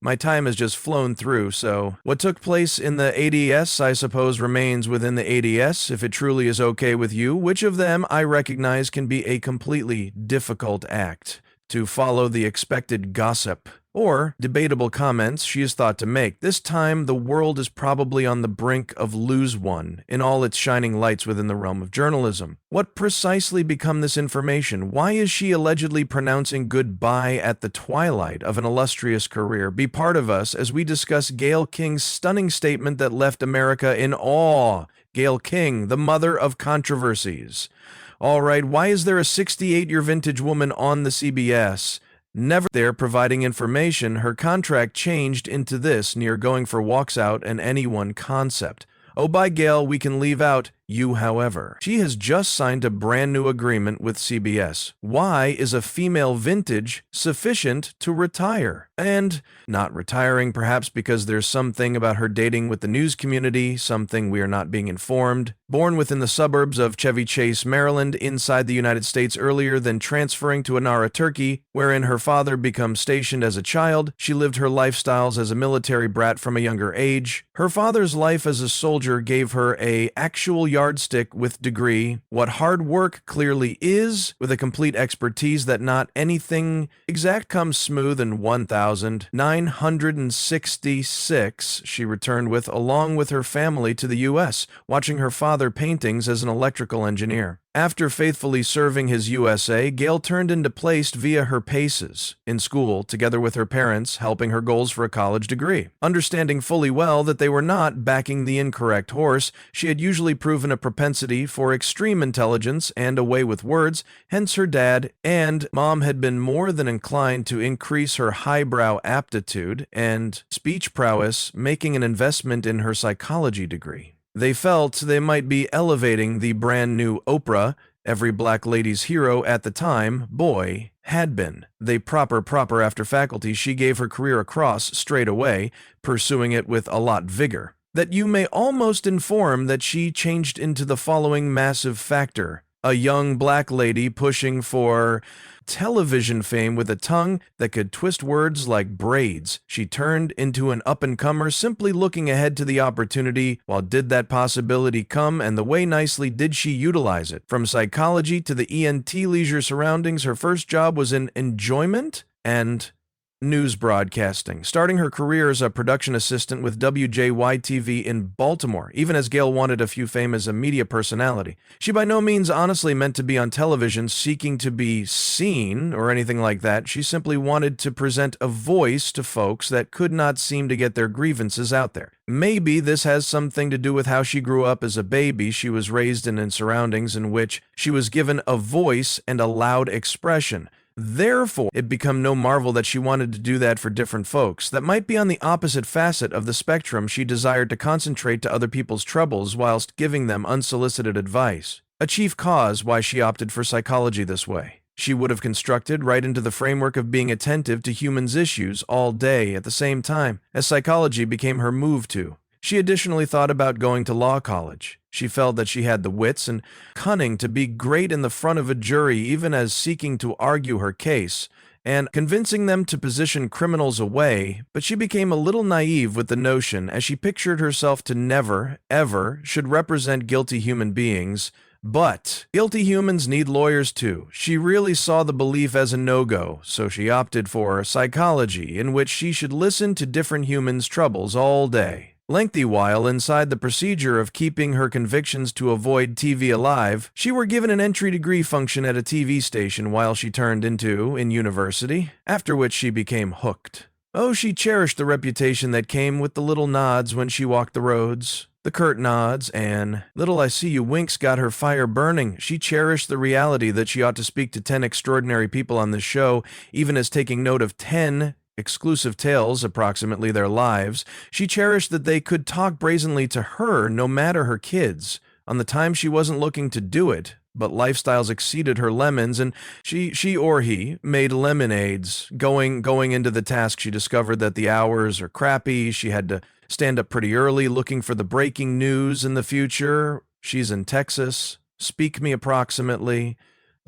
My time has just flown through, so what took place in the ADS, I suppose, remains within the ADS. If it truly is okay with you, which of them I recognize can be a completely difficult act to follow the expected gossip or debatable comments she is thought to make. This time, the world is probably on the brink of lose one in all its shining lights within the realm of journalism. What precisely become this information? Why is she allegedly pronouncing goodbye at the twilight of an illustrious career? Be part of us as we discuss Gayle King's stunning statement that left America in awe. Gayle King, the mother of controversies. All right, why is there a 68-year vintage woman on the CBS? Never there providing information, her contract changed into this near going for walks out and anyone concept. Oh, by Gayle, we can leave out you, however. She has just signed a brand new agreement with CBS. Why is a female vintage sufficient to retire? And not retiring, perhaps because there's something about her dating with the news community, something we are not being informed. Born within the suburbs of Chevy Chase, Maryland, inside the United States earlier than transferring to Anara, Turkey, wherein her father becomes stationed as a child, she lived her lifestyles as a military brat from a younger age. Her father's life as a soldier gave her a actual yardstick with degree, what hard work clearly is, with a complete expertise that not anything exact comes smooth in 1,966 she returned with along with her family to the U.S., watching her father paintings as an electrical engineer. After faithfully serving his USA, Gayle turned into place via her paces in school, together with her parents, helping her goals for a college degree. Understanding fully well that they were not backing the incorrect horse, she had usually proven a propensity for extreme intelligence and a way with words, hence her dad and mom had been more than inclined to increase her highbrow aptitude and speech prowess, making an investment in her psychology degree. They felt they might be elevating the brand new Oprah, every black lady's hero at the time, boy, had been. They proper after faculty, she gave her career across straight away, pursuing it with a lot vigor. That you may almost inform that she changed into the following massive factor. A young black lady pushing for television fame with a tongue that could twist words like braids. She turned into an up-and-comer simply looking ahead to the opportunity. While did that possibility come, and the way nicely did she utilize it? From psychology to the ENT leisure surroundings, her first job was in enjoyment and news broadcasting, starting her career as a production assistant with WJY-TV in Baltimore, even as Gayle wanted a few fame as a media personality. She by no means honestly meant to be on television seeking to be seen or anything like that. She simply wanted to present a voice to folks that could not seem to get their grievances out there. Maybe this has something to do with how she grew up as a baby. She was raised in surroundings in which she was given a voice and a loud expression. Therefore, it became no marvel that she wanted to do that for different folks. That might be on the opposite facet of the spectrum. She desired to concentrate to other people's troubles whilst giving them unsolicited advice. A chief cause why she opted for psychology this way. She would have constructed right into the framework of being attentive to humans' issues all day at the same time, as psychology became her move to. She additionally thought about going to law college. She felt that she had the wits and cunning to be great in the front of a jury, even as seeking to argue her case and convincing them to position criminals away, but she became a little naive with the notion as she pictured herself to never, ever should represent guilty human beings. But guilty humans need lawyers too. She really saw the belief as a no-go, so she opted for psychology, in which she should listen to different humans' troubles all day. Lengthy while inside the procedure of keeping her convictions to avoid TV alive, she were given an entry degree function at a TV station while she turned into in university, after which she became hooked. Oh, she cherished the reputation that came with the little nods when she walked the roads. The curt nods and little I see you winks got her fire burning. She cherished the reality that she ought to speak to 10 extraordinary people on this show, even as taking note of 10 exclusive tales, approximately their lives. She cherished that they could talk brazenly to her, no matter her kids. On the time she wasn't looking to do it, but lifestyles exceeded her lemons, and she or he made lemonades. Going into the task, she discovered that the hours are crappy. She had to stand up pretty early, looking for the breaking news in the future. She's in Texas. Speak me approximately.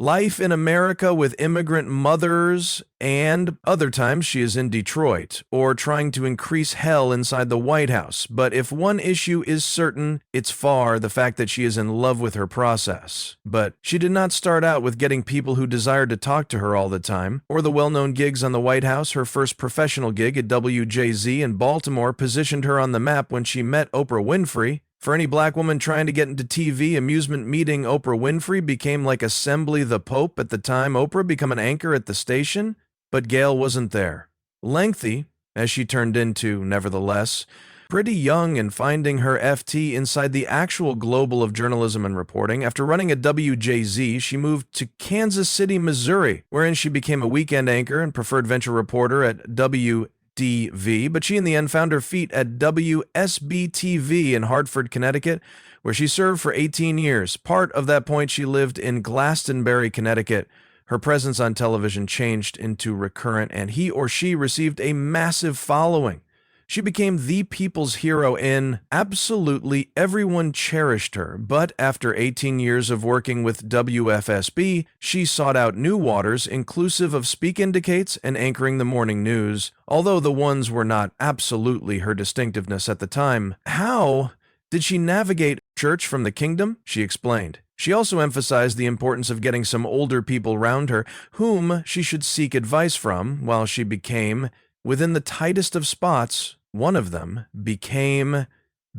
life in America with immigrant mothers, and other times she is in Detroit, or trying to increase hell inside the White House. But if one issue is certain, it's far the fact that she is in love with her process. But she did not start out with getting people who desired to talk to her all the time, or the well-known gigs on the White House. Her first professional gig at WJZ in Baltimore positioned her on the map when she met Oprah Winfrey. For any black woman trying to get into TV, amusement meeting Oprah Winfrey became like Assembly the Pope at the time Oprah became an anchor at the station. But Gayle wasn't there. Lengthy, as she turned into, nevertheless, pretty young and finding her FT inside the actual global of journalism and reporting. After running at WJZ, she moved to Kansas City, Missouri, wherein she became a weekend anchor and preferred venture reporter at WDV, but she in the end found her feet at WSB-TV in Hartford, Connecticut, where she served for 18 years. Part of that point she lived in Glastonbury, Connecticut. Her presence on television changed into recurrent, and he or she received a massive following. She became the people's hero and absolutely everyone cherished her. But after 18 years of working with WFSB, she sought out new waters, inclusive of Speak Indicates and anchoring the morning news, although the ones were not absolutely her distinctiveness at the time. How did she navigate church from the kingdom? She explained. She also emphasized the importance of getting some older people round her, whom she should seek advice from, while she became, within the tightest of spots, one of them became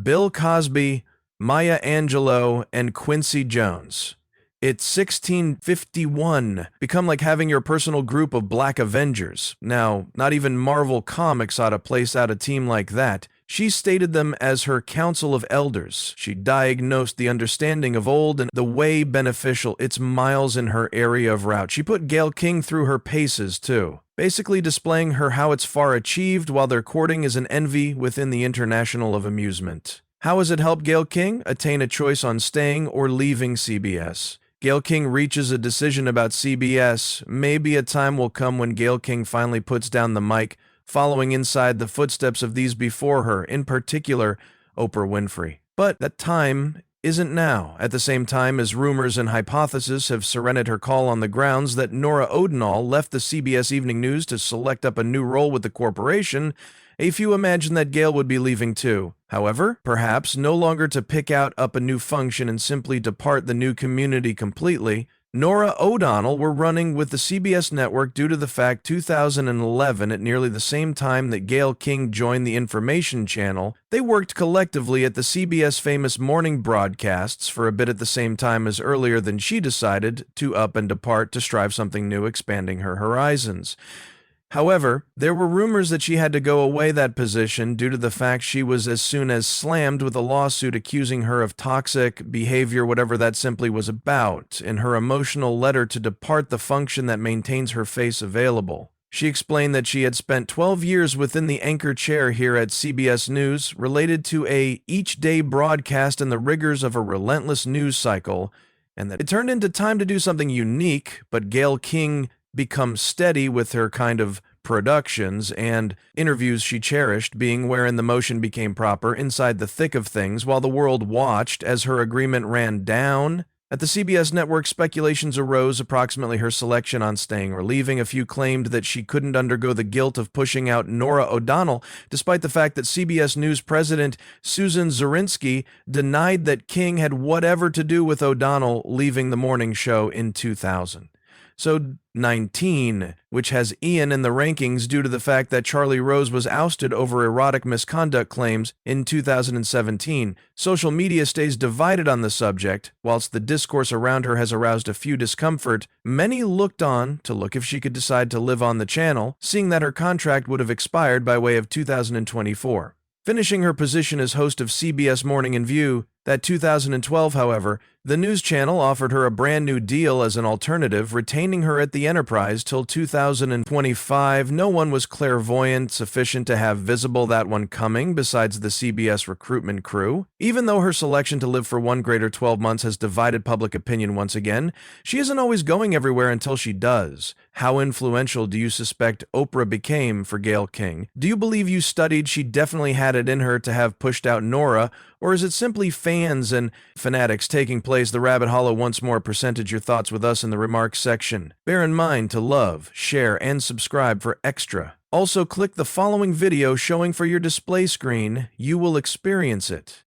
Bill Cosby, Maya Angelou, and Quincy Jones. It's 1651. Become like having your personal group of Black Avengers. Now, not even Marvel Comics ought to place out a team like that. She stated them as her council of elders. She diagnosed the understanding of old and the way beneficial it's miles in her area of route. She put Gayle King through her paces, too, basically displaying her how it's far achieved while their courting is an envy within the international of amusement. How has it helped Gayle King attain a choice on staying or leaving CBS? Gayle King reaches a decision about CBS. Maybe a time will come when Gayle King finally puts down the mic, following inside the footsteps of these before her, in particular, Oprah Winfrey. But that time isn't now, at the same time as rumors and hypotheses have surrendered her call on the grounds that Norah O'Donnell left the CBS Evening News to select up a new role with the corporation. A few imagined that Gayle would be leaving too. However, perhaps no longer to pick out up a new function and simply depart the new community completely. Norah O'Donnell were running with the CBS network due to the fact 2011, at nearly the same time that Gayle King joined the information channel, they worked collectively at the CBS famous morning broadcasts for a bit at the same time as earlier than she decided to up and depart to strive something new, expanding her horizons. However, there were rumors that she had to go away that position due to the fact she was as soon as slammed with a lawsuit accusing her of toxic behavior, whatever that simply was about, in her emotional letter to depart the function that maintains her face available. She explained that she had spent 12 years within the anchor chair here at CBS News, related to a each-day broadcast and the rigors of a relentless news cycle, and that it turned into time to do something unique, but Gayle King become steady with her kind of productions and interviews she cherished, being wherein the motion became proper inside the thick of things while the world watched as her agreement ran down. At the CBS network, speculations arose approximately her selection on staying or leaving. A few claimed that she couldn't undergo the guilt of pushing out Norah O'Donnell, despite the fact that CBS News president Susan Zirinsky denied that King had whatever to do with O'Donnell leaving the morning show in 2000. So 19, which has Ian in the rankings due to the fact that Charlie Rose was ousted over erotic misconduct claims in 2017. Social media stays divided on the subject. Whilst the discourse around her has aroused a few discomfort, many looked on to look if she could decide to live on the channel, seeing that her contract would have expired by way of 2024. Finishing her position as host of CBS Morning in View, that 2012, however, the news channel offered her a brand new deal as an alternative, retaining her at the enterprise till 2025. No one was clairvoyant sufficient to have visible that one coming besides the CBS recruitment crew. Even though her selection to live for one greater 12 months has divided public opinion once again, she isn't always going everywhere until she does. How influential do you suspect Oprah became for Gayle King? Do you believe you studied she definitely had it in her to have pushed out Norah, or is it simply fans and fanatics taking place plays the rabbit hollow once more, percentage your thoughts with us in the remarks section. Bear in mind to love, share, and subscribe for extra. Also click the following video showing for your display screen. You will experience it.